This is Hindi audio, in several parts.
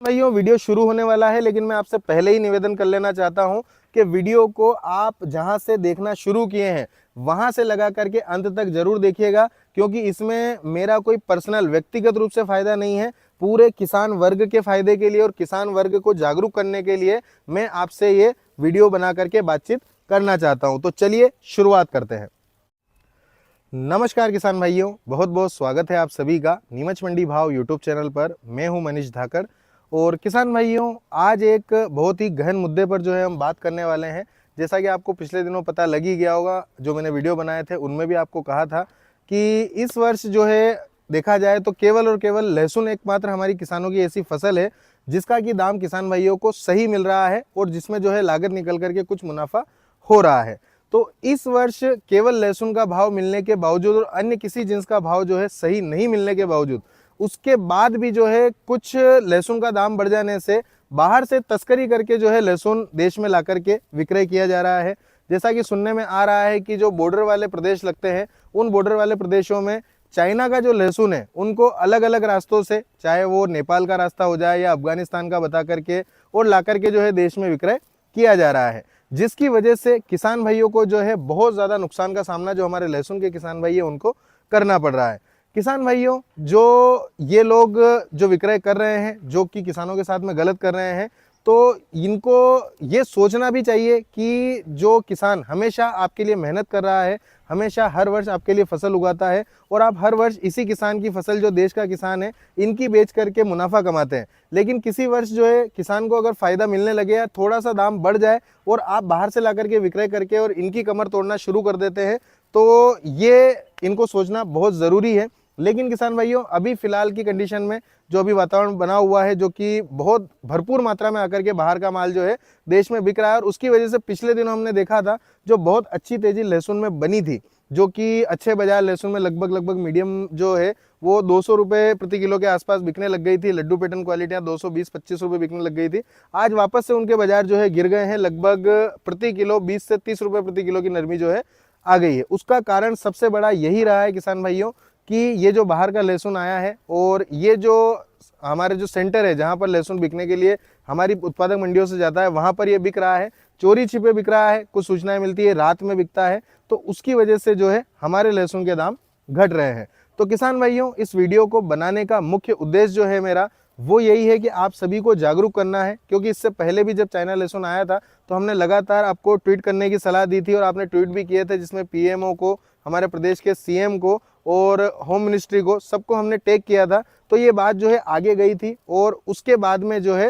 भाइयों वीडियो शुरू होने वाला है, लेकिन मैं आपसे पहले ही निवेदन कर लेना चाहता हूं कि वीडियो को आप जहां से देखना शुरू किए हैं वहां से लगा करके अंत तक जरूर देखिएगा, क्योंकि इसमें मेरा कोई पर्सनल व्यक्तिगत रूप से फायदा नहीं है। पूरे किसान वर्ग के फायदे के लिए और किसान वर्ग को जागरूक करने के लिए मैं आपसे ये वीडियो बना करके बातचीत करना चाहता हूं। तो चलिए शुरुआत करते हैं। नमस्कार किसान भाइयों, बहुत बहुत स्वागत है आप सभी का नीमच मंडी भाव यूट्यूब चैनल पर। मैं हूं मनीष धाकड़ और किसान भाइयों आज एक बहुत ही गहन मुद्दे पर जो है हम बात करने वाले हैं। जैसा कि आपको पिछले दिनों पता लग ही गया होगा, जो मैंने वीडियो बनाए थे उनमें भी आपको कहा था कि इस वर्ष जो है देखा जाए तो केवल और केवल लहसुन एकमात्र हमारी किसानों की ऐसी फसल है जिसका कि दाम किसान भाइयों को सही मिल रहा है और जिसमें जो है लागत निकल करके कुछ मुनाफा हो रहा है। तो इस वर्ष केवल लहसुन का भाव मिलने के बावजूद और अन्य किसी जिन्स का भाव जो है सही नहीं मिलने के बावजूद, उसके बाद भी जो है कुछ लहसुन का दाम बढ़ जाने से बाहर से तस्करी करके जो है लहसुन देश में ला करके विक्रय किया जा रहा है। जैसा कि सुनने में आ रहा है कि जो बॉर्डर वाले प्रदेश लगते हैं उन बॉर्डर वाले प्रदेशों में चाइना का जो लहसुन है उनको अलग अलग रास्तों से, चाहे वो नेपाल का रास्ता हो जाए या अफगानिस्तान का बता करके और ला करके जो है देश में विक्रय किया जा रहा है, जिसकी वजह से किसान भाइयों को जो है बहुत ज़्यादा नुकसान का सामना जो हमारे लहसुन के किसान भाई है उनको करना पड़ रहा है। किसान भाइयों जो ये लोग जो विक्रय कर रहे हैं, जो कि किसानों के साथ में गलत कर रहे हैं, तो इनको ये सोचना भी चाहिए कि जो किसान हमेशा आपके लिए मेहनत कर रहा है, हमेशा हर वर्ष आपके लिए फसल उगाता है और आप हर वर्ष इसी किसान की फसल, जो देश का किसान है, इनकी बेच करके मुनाफा कमाते हैं। लेकिन किसी वर्ष जो है किसान को अगर फायदा मिलने लगे या थोड़ा सा दाम बढ़ जाए और आप बाहर से ला करके विक्रय करके और इनकी कमर तोड़ना शुरू कर देते हैं, तो ये इनको सोचना बहुत ज़रूरी है। लेकिन किसान भाइयों अभी फिलहाल की कंडीशन में जो अभी वातावरण बना हुआ है, जो कि बहुत भरपूर मात्रा में आकर के बाहर का माल जो है देश में बिक रहा है, और उसकी वजह से पिछले दिनों हमने देखा था जो बहुत अच्छी तेजी लहसुन में बनी थी, जो कि अच्छे बाजार लहसुन में लगभग मीडियम जो है वो 200 रुपये प्रति किलो के आसपास बिकने लग गई थी। लड्डू पैटर्न क्वालिटियाँ 220-25 रुपये बिकने लग गई थी। आज वापस से उनके बाजार जो है गिर गए हैं, लगभग प्रति किलो 20 से 30 रुपये प्रति किलो की नरमी जो है आ गई है। उसका कारण सबसे बड़ा यही रहा है किसान भाइयों कि ये जो बाहर का लहसुन आया है और ये जो हमारे जो सेंटर है जहाँ पर लहसुन बिकने के लिए हमारी उत्पादक मंडियों से जाता है, वहाँ पर ये बिक रहा है, चोरी छिपे बिक रहा है। कुछ सूचनाएं मिलती है रात में बिकता है, तो उसकी वजह से जो है हमारे लहसुन के दाम घट रहे हैं। तो किसान भाइयों इस वीडियो को बनाने का मुख्य उद्देश्य जो है मेरा वो यही है कि आप सभी को जागरूक करना है, क्योंकि इससे पहले भी जब चाइना लहसुन आया था तो हमने लगातार आपको ट्वीट करने की सलाह दी थी और आपने ट्वीट भी किए थे, जिसमें पीएमओ को, हमारे प्रदेश के सीएम को और होम मिनिस्ट्री को, सबको हमने टैग किया था। तो ये बात जो है आगे गई थी और उसके बाद में जो है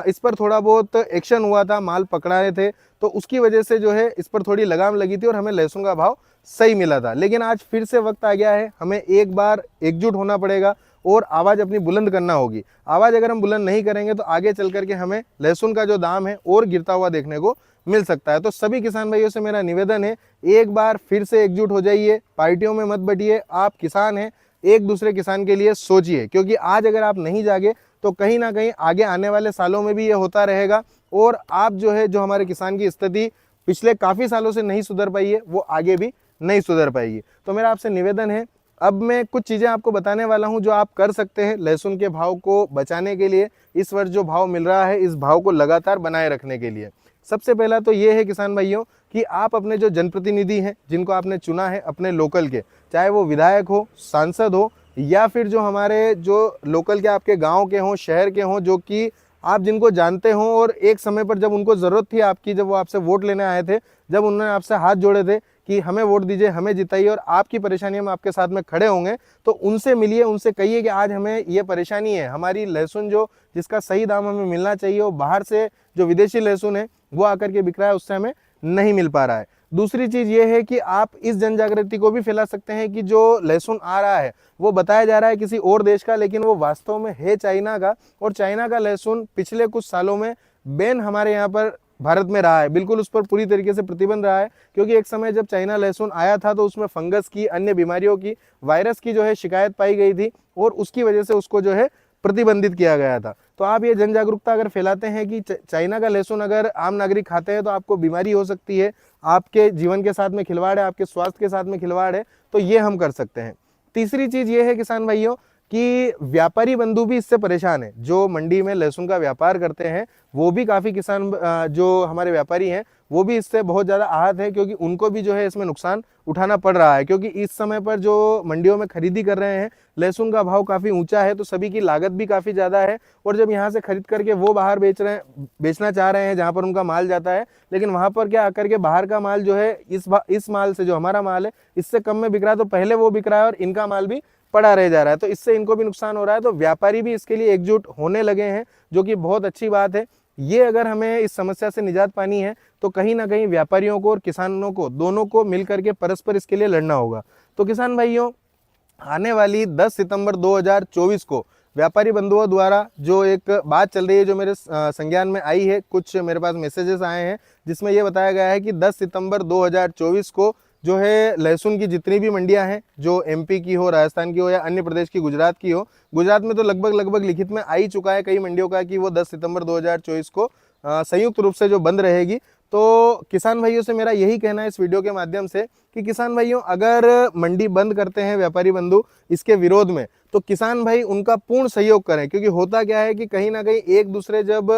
इस पर थोड़ा बहुत एक्शन हुआ था, माल पकड़ाए थे, तो उसकी वजह से जो है इस पर थोड़ी लगाम लगी थी और हमें लहसुन का भाव सही मिला था। लेकिन आज फिर से वक्त आ गया है, हमें एक बार एकजुट होना पड़ेगा और आवाज़ अपनी बुलंद करना होगी। आवाज़ अगर हम बुलंद नहीं करेंगे तो आगे चल करके हमें लहसुन का जो दाम है और गिरता हुआ देखने को मिल सकता है। तो सभी किसान भाइयों से मेरा निवेदन है, एक बार फिर से एकजुट हो जाइए, पार्टियों में मत बटिए। आप किसान हैं, एक दूसरे किसान के लिए सोचिए, क्योंकि आज अगर आप नहीं जागे तो कहीं ना कहीं आगे आने वाले सालों में भी ये होता रहेगा और आप जो है, जो हमारे किसान की स्थिति पिछले काफ़ी सालों से नहीं सुधर पाई है, वो आगे भी नहीं सुधर पाएगी। तो मेरा आपसे निवेदन है, अब मैं कुछ चीज़ें आपको बताने वाला हूं जो आप कर सकते हैं लहसुन के भाव को बचाने के लिए, इस वर्ष जो भाव मिल रहा है इस भाव को लगातार बनाए रखने के लिए। सबसे पहला तो ये है किसान भाइयों कि आप अपने जो जनप्रतिनिधि हैं, जिनको आपने चुना है अपने लोकल के, चाहे वो विधायक हो, सांसद हो, या फिर जो हमारे जो लोकल के आपके गांव के हों, शहर के हों, जो कि आप जिनको जानते हों और एक समय पर जब उनको ज़रूरत थी आपकी, जब वो आपसे वोट लेने आए थे, जब उन्होंने आपसे हाथ जोड़े थे कि हमें वोट दीजिए, हमें जिताइए और आपकी परेशानियों में आपके साथ में खड़े होंगे, तो उनसे मिलिए, उनसे कहिए कि आज हमें ये परेशानी है, हमारी लहसुन जो जिसका सही दाम हमें मिलना चाहिए, वो बाहर से जो विदेशी लहसुन है वो आकर के बिक रहा है, उससे हमें नहीं मिल पा रहा है। दूसरी चीज़ ये है कि आप इस जन जागृति को भी फैला सकते हैं कि जो लहसुन आ रहा है वो बताया जा रहा है किसी और देश का, लेकिन वो वास्तव में है चाइना का, और चाइना का लहसुन पिछले कुछ सालों में बैन हमारे यहाँ पर भारत में रहा है, बिल्कुल उस पर पूरी तरीके से प्रतिबंध रहा है। क्योंकि एक समय जब चाइना लहसुन आया था तो उसमें फंगस की, अन्य बीमारियों की, वायरस की जो है शिकायत पाई गई थी और उसकी वजह से उसको जो है प्रतिबंधित किया गया था। तो आप ये जन जागरूकता अगर फैलाते हैं कि चाइना का लहसुन अगर आम नागरिक खाते हैं तो आपको बीमारी हो सकती है, आपके जीवन के साथ में खिलवाड़ है, आपके स्वास्थ्य के साथ में खिलवाड़ है, तो ये हम कर सकते हैं। तीसरी चीज़ ये है किसान भाइयों कि व्यापारी बंधु भी इससे परेशान है। जो मंडी में लहसुन का व्यापार करते हैं वो भी काफ़ी किसान जो हमारे व्यापारी हैं वो भी इससे बहुत ज़्यादा आहत है, क्योंकि उनको भी जो है इसमें नुकसान उठाना पड़ रहा है। क्योंकि इस समय पर जो मंडियों में खरीदी कर रहे हैं लहसुन का भाव काफ़ी ऊंचा है, तो सभी की लागत भी काफ़ी ज़्यादा है। और जब यहाँ से खरीद करके वो बाहर बेचना चाह रहे हैं जहाँ पर उनका माल जाता है, लेकिन वहाँ पर क्या आकर के बाहर का माल जो है इस माल से, जो हमारा माल है, इससे कम में बिक रहा है, तो पहले वो बिक रहा है और इनका माल भी पड़ा रह जा रहा है, तो इससे इनको भी नुकसान हो रहा है। तो व्यापारी भी इसके लिए एकजुट होने लगे हैं, जो कि बहुत अच्छी बात है। ये अगर हमें इस समस्या से निजात पानी है तो कहीं ना कहीं व्यापारियों को और किसानों को, दोनों को मिलकर के परस्पर इसके लिए लड़ना होगा। तो किसान भाइयों, आने वाली 10 सितंबर 2024 को व्यापारी बंधुओं द्वारा जो एक बात चल रही है, जो मेरे संज्ञान में आई है, कुछ मेरे पास मैसेजेस आए हैं जिसमें यह बताया गया है कि 10 सितंबर 2024 को जो है लहसुन की जितनी भी मंडियां हैं, जो एमपी की हो, राजस्थान की हो या अन्य प्रदेश की, गुजरात की हो, गुजरात में तो लगभग लिखित में आ ही चुका है कई मंडियों का कि वो 10 सितंबर 2024 को संयुक्त रूप से जो बंद रहेगी। तो किसान भाइयों से मेरा यही कहना है इस वीडियो के माध्यम से कि किसान भाइयों, अगर मंडी बंद करते हैं व्यापारी बंधु इसके विरोध में, तो किसान भाई उनका पूर्ण सहयोग करें। क्योंकि होता क्या है कि कहीं ना कहीं एक दूसरे जब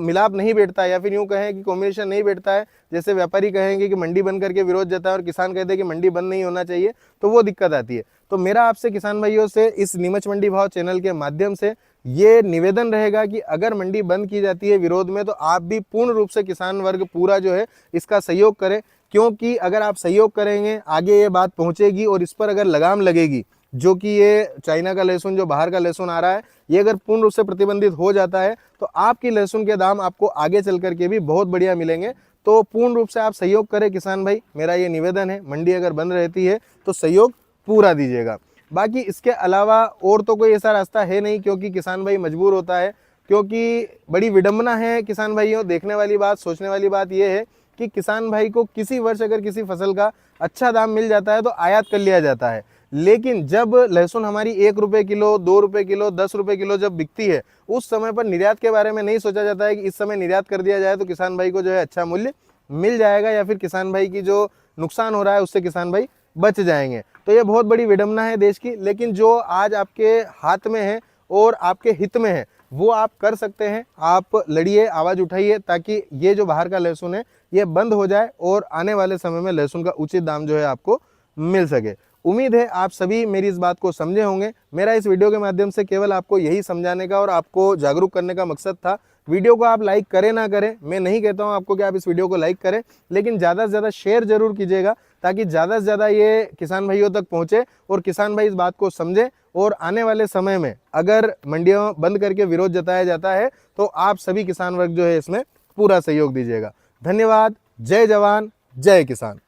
मिलाप नहीं बैठता है, या फिर यूं कहें कि कॉम्बिनेशन नहीं बैठता है, जैसे व्यापारी कहेंगे कि मंडी बंद करके विरोध जता है और किसान कहते हैं कि मंडी बंद नहीं होना चाहिए, तो वो दिक्कत आती है। तो मेरा आपसे किसान भाइयों से इस नीमच मंडी भाव चैनल के माध्यम से ये निवेदन रहेगा कि अगर मंडी बंद की जाती है विरोध में, तो आप भी पूर्ण रूप से किसान वर्ग पूरा जो है इसका सहयोग करें। क्योंकि अगर आप सहयोग करेंगे आगे ये बात पहुंचेगी, और इस पर अगर लगाम लगेगी, जो कि ये चाइना का लहसुन, जो बाहर का लहसुन आ रहा है, ये अगर पूर्ण रूप से प्रतिबंधित हो जाता है तो आपकी लहसुन के दाम आपको आगे चल करके भी बहुत बढ़िया मिलेंगे। तो पूर्ण रूप से आप सहयोग करें किसान भाई, मेरा ये निवेदन है। मंडी अगर बंद रहती है तो सहयोग पूरा दीजिएगा। बाकी इसके अलावा और तो कोई ऐसा रास्ता है नहीं, क्योंकि किसान भाई मजबूर होता है। क्योंकि बड़ी विडंबना है किसान भाइयों, देखने वाली बात, सोचने वाली बात यह है कि किसान भाई को किसी वर्ष अगर किसी फसल का अच्छा दाम मिल जाता है तो आयात कर लिया जाता है, लेकिन जब लहसुन हमारी 1 रुपये किलो, 2 रुपये किलो, 10 रुपये किलो जब बिकती है, उस समय पर निर्यात के बारे में नहीं सोचा जाता है कि इस समय निर्यात कर दिया जाए तो किसान भाई को जो है अच्छा मूल्य मिल जाएगा, या फिर किसान भाई की जो नुकसान हो रहा है उससे किसान भाई बच जाएंगे। तो ये बहुत बड़ी विडंबना है देश की। लेकिन जो आज आपके हाथ में है और आपके हित में है वो आप कर सकते हैं। आप लड़िए, आवाज़ उठाइए, ताकि ये जो बाहर का लहसुन है ये बंद हो जाए और आने वाले समय में लहसुन का उचित दाम जो है आपको मिल सके। उम्मीद है आप सभी मेरी इस बात को समझे होंगे। मेरा इस वीडियो के माध्यम से केवल आपको यही समझाने का और आपको जागरूक करने का मकसद था। वीडियो को आप लाइक करें ना करें, मैं नहीं कहता हूं आपको कि आप इस वीडियो को लाइक करें, लेकिन ज़्यादा से ज़्यादा शेयर जरूर कीजिएगा, ताकि ज़्यादा से ज़्यादा ये किसान भाइयों तक पहुँचे और किसान भाई इस बात को समझे। और आने वाले समय में अगर मंडियाँ बंद करके विरोध जताया जाता है तो आप सभी किसान वर्ग जो है इसमें पूरा सहयोग दीजिएगा। धन्यवाद। जय जवान, जय किसान।